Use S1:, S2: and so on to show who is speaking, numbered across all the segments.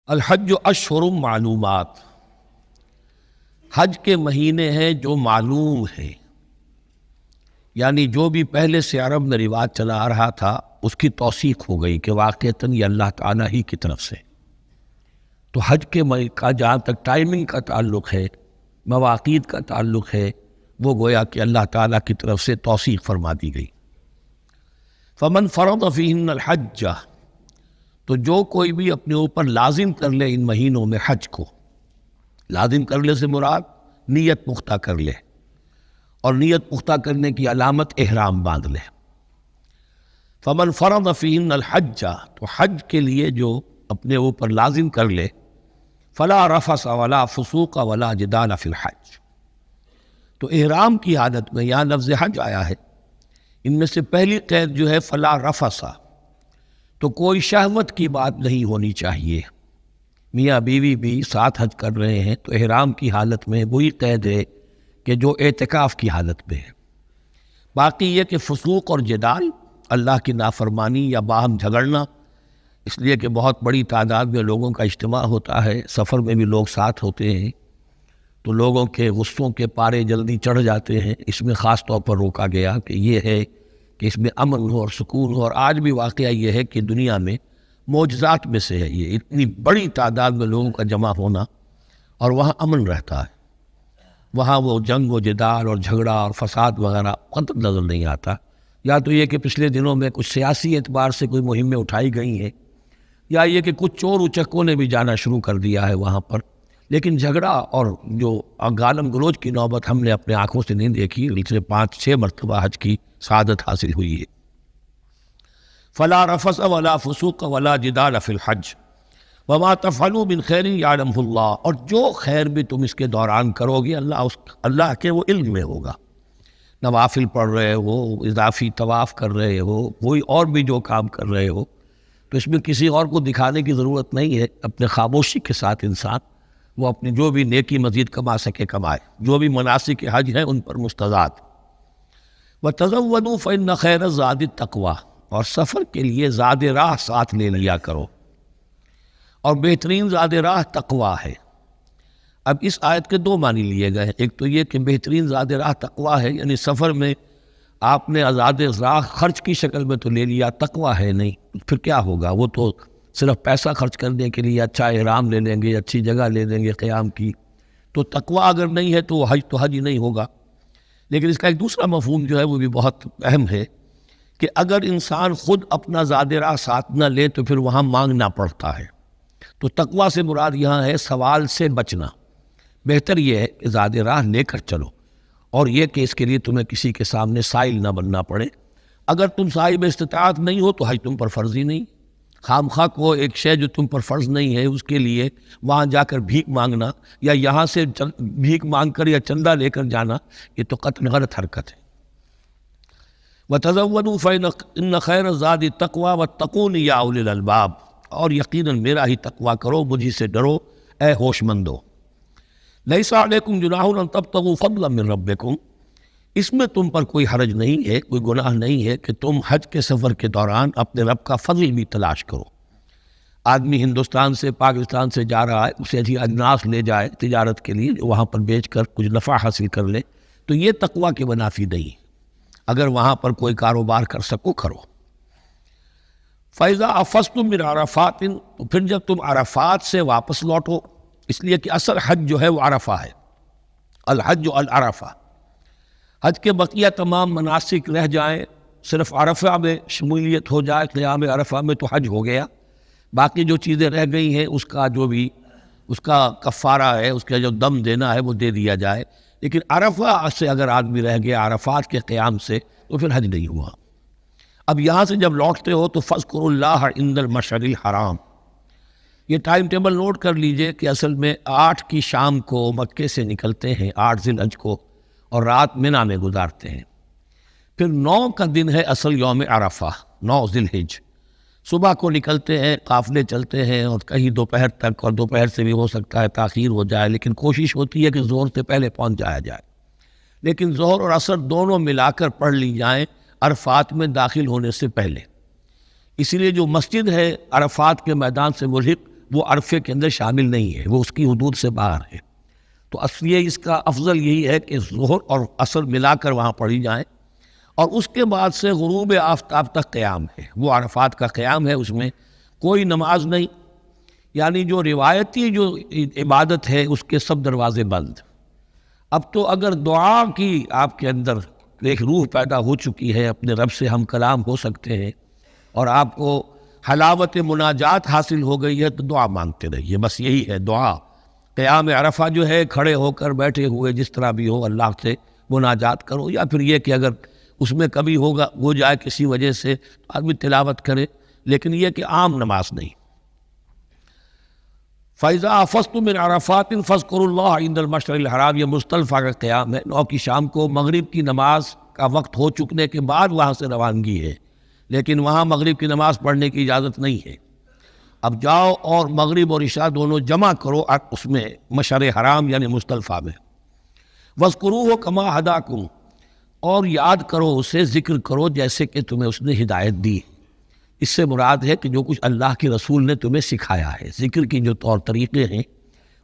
S1: الحج اشہر معلومات، حج کے مہینے ہیں جو معلوم ہیں، یعنی جو بھی پہلے سے عرب میں رواج چلا آ رہا تھا اس کی توثیق ہو گئی کہ واقعتاً یہ اللہ تعالیٰ ہی کی طرف سے۔ تو حج کے کا جہاں تک ٹائمنگ کا تعلق ہے، مواقیت کا تعلق ہے، وہ گویا کہ اللہ تعالیٰ کی طرف سے توثیق فرما دی گئی۔ فمن فرض فیہن الحج، تو جو کوئی بھی اپنے اوپر لازم کر لے ان مہینوں میں حج کو، لازم کر لے سے مراد نیت پختہ کر لے، اور نیت پختہ کرنے کی علامت احرام باندھ لے۔ فمن فرض فیہن الحج، تو حج کے لیے جو اپنے اوپر لازم کر لے، فلا رفث ولا فسوق ولا جدال فی الحج، تو احرام کی حالت میں یہاں لفظ حج آیا ہے، ان میں سے پہلی قید جو ہے فلا رفث، تو کوئی شہوت کی بات نہیں ہونی چاہیے۔ میاں بیوی بھی ساتھ حج کر رہے ہیں تو احرام کی حالت میں وہی قید ہے کہ جو اعتکاف کی حالت میں ہے۔ باقی یہ کہ فسوق اور جدال، اللہ کی نافرمانی یا باہم جھگڑنا، اس لیے کہ بہت بڑی تعداد میں لوگوں کا اجتماع ہوتا ہے، سفر میں بھی لوگ ساتھ ہوتے ہیں، تو لوگوں کے غصوں کے پارے جلدی چڑھ جاتے ہیں، اس میں خاص طور پر روکا گیا کہ یہ ہے کہ اس میں امن ہو اور سکون ہو۔ اور آج بھی واقعہ یہ ہے کہ دنیا میں معجزات میں سے ہے یہ، اتنی بڑی تعداد میں لوگوں کا جمع ہونا، اور وہاں امن رہتا ہے، وہاں وہ جنگ و جدال اور جھگڑا اور فساد وغیرہ قطع نظر نہیں آتا۔ یا تو یہ کہ پچھلے دنوں میں کچھ سیاسی اعتبار سے کوئی مہمیں اٹھائی گئی ہیں، یا یہ کہ کچھ چور اچکوں نے بھی جانا شروع کر دیا ہے وہاں پر، لیکن جھگڑا اور جو گالم گلوچ کی نوبت ہم نے اپنے آنکھوں سے نہیں دیکھی، پچھلے 5-6 مرتبہ حج کی سعادت حاصل ہوئی ہے۔ فلا رفث ولا فسوق ولا جدال فی الحج وما تفعلوا من خیر یعلمہ اللہ، اور جو خیر بھی تم اس کے دوران کرو گے اللہ کے وہ علم میں ہوگا۔ نوافل پڑھ رہے ہو، اضافی طواف کر رہے ہو، کوئی اور بھی جو کام کر رہے ہو، تو اس میں کسی اور کو دکھانے کی ضرورت نہیں ہے، اپنے خاموشی کے ساتھ انسان وہ اپنی جو بھی نیکی مزید کما سکے کمائے، جو بھی مناسک حج ہیں ان پر مستضاد۔ وَتَزَوَّدُوا فَإِنَّ خَيْرَ الزَّادِ التَّقْوَىٰ، اور سفر کے لیے زاد راہ ساتھ لے لیا کرو، اور بہترین زاد راہ تقویٰ ہے۔ اب اس آیت کے دو معنی لیے گئے ہیں، ایک تو یہ کہ بہترین زاد راہ تقویٰ ہے، یعنی سفر میں آپ نے زاد راہ خرچ کی شکل میں تو لے لیا، تقویٰ ہے نہیں، پھر کیا ہوگا؟ وہ تو صرف پیسہ خرچ کرنے کے لیے اچھا احرام لے لیں گے، اچھی جگہ لے لیں گے قیام کی، تو تقویٰ اگر نہیں ہے تو حج تو حج ہی نہیں ہوگا۔ لیکن اس کا ایک دوسرا مفہوم جو ہے وہ بھی بہت اہم ہے کہ اگر انسان خود اپنا زاد راہ ساتھ نہ لے تو پھر وہاں مانگنا پڑتا ہے، تو تقویٰ سے مراد یہاں ہے سوال سے بچنا۔ بہتر یہ ہے کہ زاد راہ لے کر چلو، اور یہ کہ اس کے لیے تمہیں کسی کے سامنے سائل نہ بننا پڑے۔ اگر تم صاحب استطاعت نہیں ہو تو حج تم پر فرض ہی نہیں، خام خواہ کو ایک شے جو تم پر فرض نہیں ہے اس کے لیے وہاں جا کر بھیک مانگنا، یا یہاں سے بھیک مانگ کر یا چندہ لے کر جانا، یہ تو قطعاً غلط حرکت ہے۔ وَتَزَوَّدُوا فَإِنَّ خَيْرَ الزَّادِ التَّقْوَىٰ وَاتَّقُونِ يَا أُولِي الْأَلْبَابِ، اور یقیناً میرا ہی تقویٰ کرو، مجھی سے ڈرو اے ہوش مندو۔ لَيْسَ عَلَيْكُمْ جُنَاحٌ أَن تَبْتَغُوا فَضْلًا مِّن رَبِّكُمْ، اس میں تم پر کوئی حرج نہیں ہے، کوئی گناہ نہیں ہے کہ تم حج کے سفر کے دوران اپنے رب کا فضل بھی تلاش کرو۔ آدمی ہندوستان سے پاکستان سے جا رہا ہے، اسے ایسی اجناس لے جائے تجارت کے لیے، جو وہاں پر بیچ کر کچھ نفع حاصل کر لے، تو یہ تقویٰ کے منافی نہیں ہے۔ اگر وہاں پر کوئی کاروبار کر سکو کرو۔ فَإِذَا أَفَضْتُم مِّنْ عَرَفَاتٍ، تو پھر جب تم عرفات سے واپس لوٹو، اس لیے کہ اصل حج جو ہے وہ عرفہ ہے، الحج العرفہ۔ حج کے بقیہ تمام مناسک رہ جائیں، صرف عرفہ میں شمولیت ہو جائے، قیام عرفہ میں، تو حج ہو گیا۔ باقی جو چیزیں رہ گئی ہیں اس کا جو بھی اس کا کفارہ ہے، اس کا جو دم دینا ہے وہ دے دیا جائے۔ لیکن عرفہ سے اگر آدمی رہ گیا عرفات کے قیام سے تو پھر حج نہیں ہوا۔ اب یہاں سے جب لوٹتے ہو تو فاذکروا اللہ عند المشعر الحرام، یہ ٹائم ٹیبل نوٹ کر لیجئے کہ اصل میں 8 کی شام کو مکے سے نکلتے ہیں، 8 ذی الحج کو، اور رات منی میں گزارتے ہیں۔ پھر 9 کا دن ہے اصل یوم عرفہ، 9 ذی الحج، صبح کو نکلتے ہیں، قافلے چلتے ہیں، اور کہیں دوپہر تک، اور دوپہر سے بھی ہو سکتا ہے تاخیر ہو جائے، لیکن کوشش ہوتی ہے کہ ظہر سے پہلے پہنچ جایا جائے، لیکن ظہر اور عصر دونوں ملا کر پڑھ لی جائیں عرفات میں داخل ہونے سے پہلے۔ اسی لیے جو مسجد ہے عرفات کے میدان سے ملحق، وہ عرفے کے اندر شامل نہیں ہے، وہ اس کی حدود سے باہر ہے۔ تو اصلی اس کا افضل یہی ہے کہ ظہر اور عصر ملا کر وہاں پڑھی جائیں، اور اس کے بعد سے غروب آفتاب تک قیام ہے، وہ عرفات کا قیام ہے، اس میں کوئی نماز نہیں، یعنی جو روایتی جو عبادت ہے اس کے سب دروازے بند۔ اب تو اگر دعا کی آپ کے اندر ایک روح پیدا ہو چکی ہے، اپنے رب سے ہم کلام ہو سکتے ہیں، اور آپ کو حلاوت مناجات حاصل ہو گئی ہے، تو دعا مانگتے رہیے، بس یہی ہے دعا۔ قیام عرفہ جو ہے کھڑے ہو کر بیٹھے ہوئے جس طرح بھی ہو اللہ سے مناجات کرو، یا پھر یہ کہ اگر اس میں کبھی ہو جائے کسی وجہ سے آدمی تلاوت کرے، لیکن یہ کہ عام نماز نہیں۔ فَإِذَا أَفَضْتُم مِّنْ عَرَفَاتٍ فَاذْكُرُوا اللَّهَ عِندَ الْمَشْعَرِ الْحَرَامِ، یہ مزدلفہ کا قیام ہے، 9 کی شام کو مغرب کی نماز کا وقت ہو چکنے کے بعد وہاں سے روانگی ہے، لیکن وہاں مغرب کی نماز پڑھنے کی اجازت نہیں ہے۔ اب جاؤ اور مغرب اور عشاء دونوں جمع کرو اس میں مشعر حرام یعنی مزدلفہ میں۔ وَاذْكُرُوهُ كَمَا هَدَاكُمْ، اور یاد کرو اسے، ذکر کرو جیسے کہ تمہیں اس نے ہدایت دی۔ اس سے مراد ہے کہ جو کچھ اللہ کے رسول نے تمہیں سکھایا ہے، ذکر کی جو طور طریقے ہیں،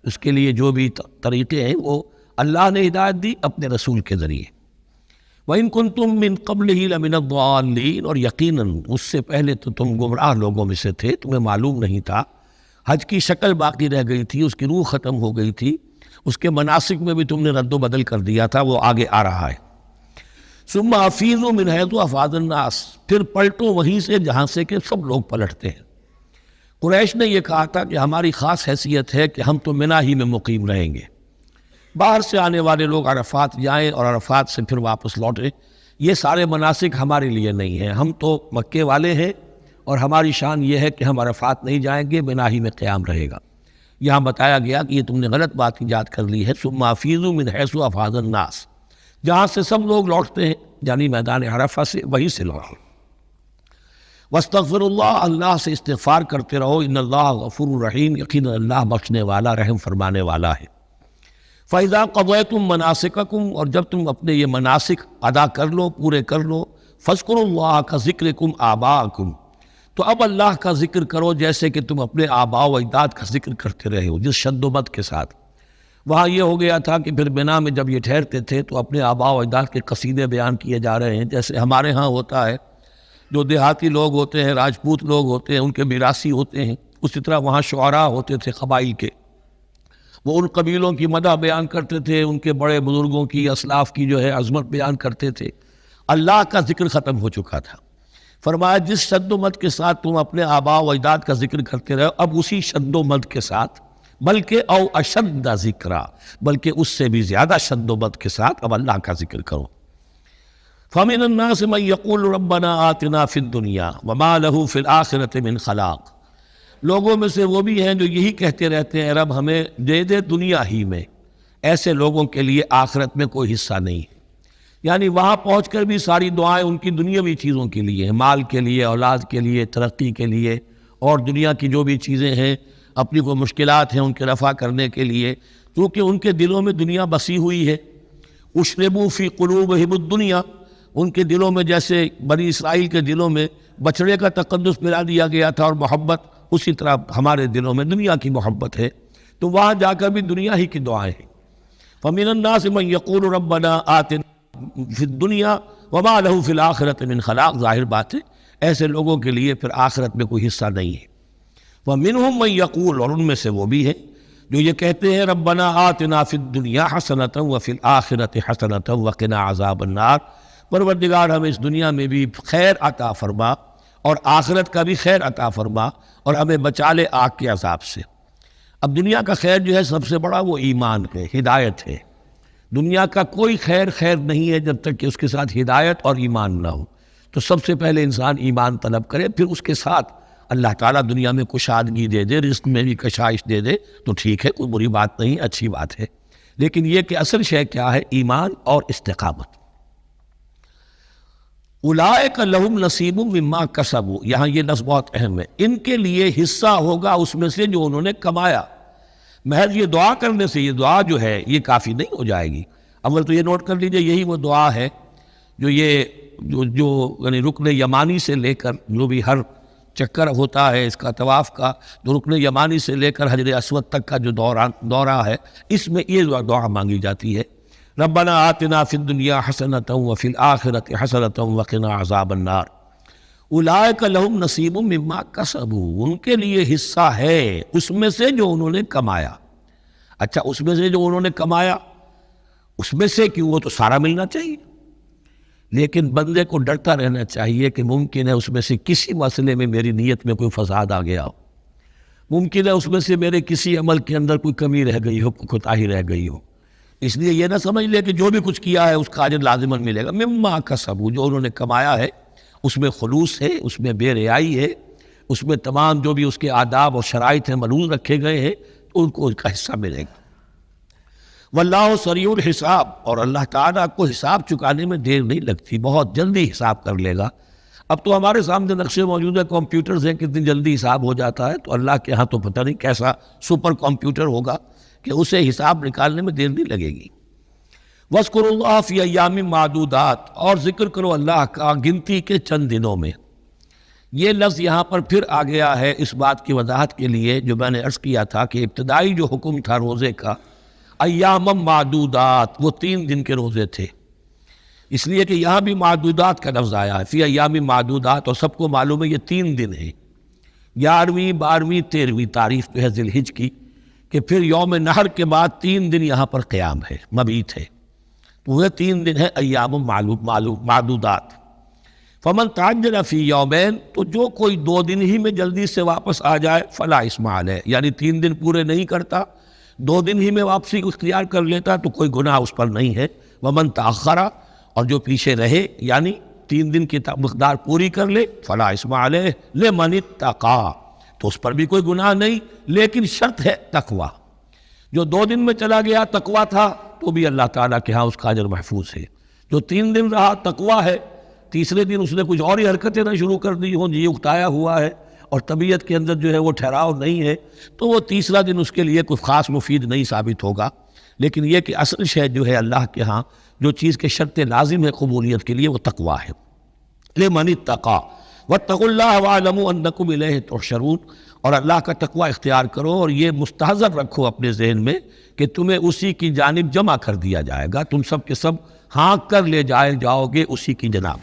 S1: اس کے لیے جو بھی طریقے ہیں وہ اللہ نے ہدایت دی اپنے رسول کے ذریعے۔ وَإِن كُنتُم مِّن قَبْلِهِ لَمِنَ الضَّالِّينَ، اور یقیناً اس سے پہلے تو تم گمراہ لوگوں میں سے تھے، تمہیں معلوم نہیں تھا، حج کی شکل باقی رہ گئی تھی، اس کی روح ختم ہو گئی تھی، اس کے مناسک میں بھی تم نے رد و بدل کر دیا تھا، وہ آگے آ رہا ہے۔ ثم افیضوا من حیث افاض الناس، پھر پلٹو وہیں سے جہاں سے کہ سب لوگ پلٹتے ہیں۔ قریش نے یہ کہا تھا کہ ہماری خاص حیثیت ہے کہ ہم تو منا ہی میں مقیم رہیں گے، باہر سے آنے والے لوگ عرفات جائیں اور عرفات سے پھر واپس لوٹیں، یہ سارے مناسک ہمارے لیے نہیں ہیں، ہم تو مکے والے ہیں، اور ہماری شان یہ ہے کہ ہم عرفات نہیں جائیں گے، منا ہی میں قیام رہے گا۔ یہاں بتایا گیا کہ یہ تم نے غلط بات ایجاد کر لی ہے، ثم افیضوا من حیث افاض الناس، جہاں سے سب لوگ لوٹتے ہیں یعنی میدان عرفہ سے، وہیں سے لوٹو۔ واستغفر اللہ، اللہ سے استغفار کرتے رہو، ان اللہ غفور رحیم، یقینا اللہ بخشنے والا رحم فرمانے والا ہے۔ فَإِذَا قَضَيْتُم مَّنَاسِكَكُمْ، اور جب تم اپنے یہ مناسک ادا کر لو، پورے کر لو، فاذکروا اللہ کذکرکم آباءکم، تو اب اللہ کا ذکر کرو جیسے کہ تم اپنے آباء و اجداد کا ذکر کرتے رہے ہو، جس شد و مد کے ساتھ۔ وہاں یہ ہو گیا تھا کہ پھر بنا میں جب یہ ٹھہرتے تھے تو اپنے آباء و اجداد کے قصیدے بیان کیے جا رہے ہیں، جیسے ہمارے ہاں ہوتا ہے، جو دیہاتی لوگ ہوتے ہیں، راجپوت لوگ ہوتے ہیں، ان کے میراثی ہوتے ہیں، اسی طرح وہاں شعراء ہوتے تھے قبائل کے، وہ ان قبیلوں کی مدح بیان کرتے تھے، ان کے بڑے بزرگوں کی، اسلاف کی جو ہے عظمت بیان کرتے تھے۔ اللہ کا ذکر ختم ہو چکا تھا، فرمایا جس شد و مد کے ساتھ تم اپنے آباء و اجداد کا ذکر کرتے رہے، اب اسی شد و مد کے ساتھ، بلکہ او اشد ذکرہ، بلکہ اس سے بھی زیادہ شد و مد کے ساتھ اب اللہ کا ذکر کرو۔ فَمِنَ النَّاسِ مَن يَقُولُ رَبَّنَا آتِنَا فِي الدُّنْيَا وَمَا لَهُ فِي الْآخِرَةِ مِنْ خَلَاقٍ، لوگوں میں سے وہ بھی ہیں جو یہی کہتے رہتے ہیں رب ہمیں دے دے دنیا ہی میں، ایسے لوگوں کے لیے آخرت میں کوئی حصہ نہیں ہے، یعنی وہاں پہنچ کر بھی ساری دعائیں ان کی دنیاوی چیزوں کے لیے ہیں، مال کے لیے، اولاد کے لیے، ترقی کے لیے، اور دنیا کی جو بھی چیزیں ہیں، اپنی کوئی مشکلات ہیں ان کے رفع کرنے کے لیے، کیونکہ ان کے دلوں میں دنیا بسی ہوئی ہے۔ اشربوا فی قلوبہم الدنیا، ان کے دلوں میں جیسے بنی اسرائیل کے دلوں میں بچڑے کا تقدس ملا دیا گیا تھا اور محبت، اسی طرح ہمارے دلوں میں دنیا کی محبت ہے، تو وہاں جا کر بھی دنیا ہی کی دعائیں ہیں۔ فَمِنَ النَّاسِ مَن يَقُولُ رَبَّنَا آتِنَا فِي الدُّنْيَا وَمَا لَهُ فِي الْآخِرَةِ مِنْ خَلَاقٍ، ظاہر بات ہے ایسے لوگوں کے لیے پھر آخرت میں کوئی حصہ نہیں ہے۔ وَمِنْهُم مَن يَقُولُ، اور ان میں سے وہ بھی ہے جو یہ کہتے ہیں ربنا آتنا فی الدنیا حسنۃ وفی الآخرۃ حسنۃ وقنا عذاب النار، پروردگار ہمیں اس دنیا میں بھی خیر عطا فرما اور آخرت کا بھی خیر عطا فرما، اور ہمیں بچا لے آگ کے عذاب سے۔ اب دنیا کا خیر جو ہے سب سے بڑا وہ ایمان ہے، ہدایت ہے۔ دنیا کا کوئی خیر نہیں ہے جب تک کہ اس کے ساتھ ہدایت اور ایمان نہ ہو، تو سب سے پہلے انسان ایمان طلب کرے، پھر اس کے ساتھ اللہ تعالیٰ دنیا میں کشادگی دے دے، رزق میں بھی کشائش دے دے تو ٹھیک ہے، کوئی بری بات نہیں، اچھی بات ہے، لیکن یہ کہ اصل شے کیا ہے؟ ایمان اور استقامت۔ اولئک لہم نصیب مما کسبوا، یہاں یہ لفظ بہت اہم ہے، ان کے لیے حصہ ہوگا اس میں سے جو انہوں نے کمایا۔ محض یہ دعا کرنے سے، یہ دعا جو ہے یہ کافی نہیں ہو جائے گی۔ اول تو یہ نوٹ کر لیجئے، یہی وہ دعا ہے جو یعنی رکن یمانی سے لے کر جو بھی ہر چکر ہوتا ہے اس کا طواف کا، جو رکن یمانی سے لے کر حجر اسود تک کا جو دورہ ہے، اس میں یہ دعا مانگی جاتی ہے، ربنا آتنا فی الدنیا حسنۃ وفی الآخرۃ حسنۃ وقنا عذاب النار اولئک لہم نصیب مما کسبوا، ان کے لیے حصہ ہے اس میں سے جو انہوں نے کمایا۔ اچھا، اس میں سے جو انہوں نے کمایا، اس میں سے کیوں؟ وہ تو سارا ملنا چاہیے، لیکن بندے کو ڈرتا رہنا چاہیے کہ ممکن ہے اس میں سے کسی مسئلے میں میری نیت میں کوئی فساد آ گیا ہو، ممکن ہے اس میں سے میرے کسی عمل کے اندر کوئی کمی رہ گئی ہو، کوئی کوتاہی رہ گئی ہو۔ اس لیے یہ نہ سمجھ لے کہ جو بھی کچھ کیا ہے اس کا اجر لازماً ملے گا، مما کسبوا، جو انہوں نے کمایا ہے اس میں خلوص ہے، اس میں بے رعائی ہے، اس میں تمام جو بھی اس کے آداب اور شرائط ہیں ملحوظ رکھے گئے ہیں، تو ان کو اس کا حصہ ملے گا۔ واللہ سریع الحساب، اور اللہ تعالیٰ کو حساب چکانے میں دیر نہیں لگتی، بہت جلدی حساب کر لے گا۔ اب تو ہمارے سامنے نقشے موجود ہیں، کمپیوٹرز ہیں، کتنی جلدی حساب ہو جاتا ہے، تو اللہ کے ہاں تو پتہ نہیں کیسا سپر کمپیوٹر ہوگا کہ اسے حساب نکالنے میں دیر نہیں لگے گی۔ وَاذْكُرُوا اللَّهَ فِي أَيَّامٍ مَّعْدُودَاتٍ، اور ذکر کرو اللہ کا گنتی کے چند دنوں میں۔ یہ لفظ یہاں پر پھر آ گیا ہے اس بات کی وضاحت کے لیے جو میں نے عرض کیا تھا کہ ابتدائی جو حکم تھا روزے کا، ایام معدودات، وہ 3 دن کے روزے تھے، اس لیے کہ یہاں بھی معدودات کا لفظ آیا ہے، فی ایام معدودات، اور سب کو معلوم ہے یہ 3 دن ہیں، 11ویں 12ویں 13ویں تاریخ جو ہے ذی الحج کی، کہ پھر یوم نحر کے بعد 3 دن یہاں پر قیام ہے، مبیت ہے، تو وہ 3 دن ہے ایام معدودات۔ فمن تعجل فی یومین، تو جو کوئی 2 دن ہی میں جلدی سے واپس آ جائے، فلا اثم علیہ، یعنی 3 دن پورے نہیں کرتا، 2 دن ہی میں واپسی کو اختیار کر لیتا تو کوئی گناہ اس پر نہیں ہے۔ ومن تاخر، اور جو پیچھے رہے یعنی 3 دن کی مقدار پوری کر لے، فلا اثم علیہ لمن اتقی، تو اس پر بھی کوئی گناہ نہیں، لیکن شرط ہے تقوی۔ جو 2 دن میں چلا گیا تقوی تھا تو بھی اللہ تعالیٰ کے ہاں اس کا اجر محفوظ ہے، جو 3 دن رہا تقوی ہے، تیسرے دن اس نے کچھ اور ہی حرکتیں نہ شروع کر دی ہوں، جی اکتایا ہوا ہے اور طبیعت کے اندر جو ہے وہ ٹھہراؤ نہیں ہے، تو وہ تیسرا دن اس کے لیے کوئی خاص مفید نہیں ثابت ہوگا۔ لیکن یہ کہ اصل شے جو ہے اللہ کے ہاں جو چیز کے شرط لازم ہے قبولیت کے لیے، وہ تقوی ہے۔ لمن اتقی واتقوا اللہ واعلموا انکم الیہ تحشرون، اور اللہ کا تقوی اختیار کرو اور یہ مستحضر رکھو اپنے ذہن میں کہ تمہیں اسی کی جانب جمع کر دیا جائے گا، تم سب کے سب ہانک کر لے جاؤ گے اسی کی جناب۔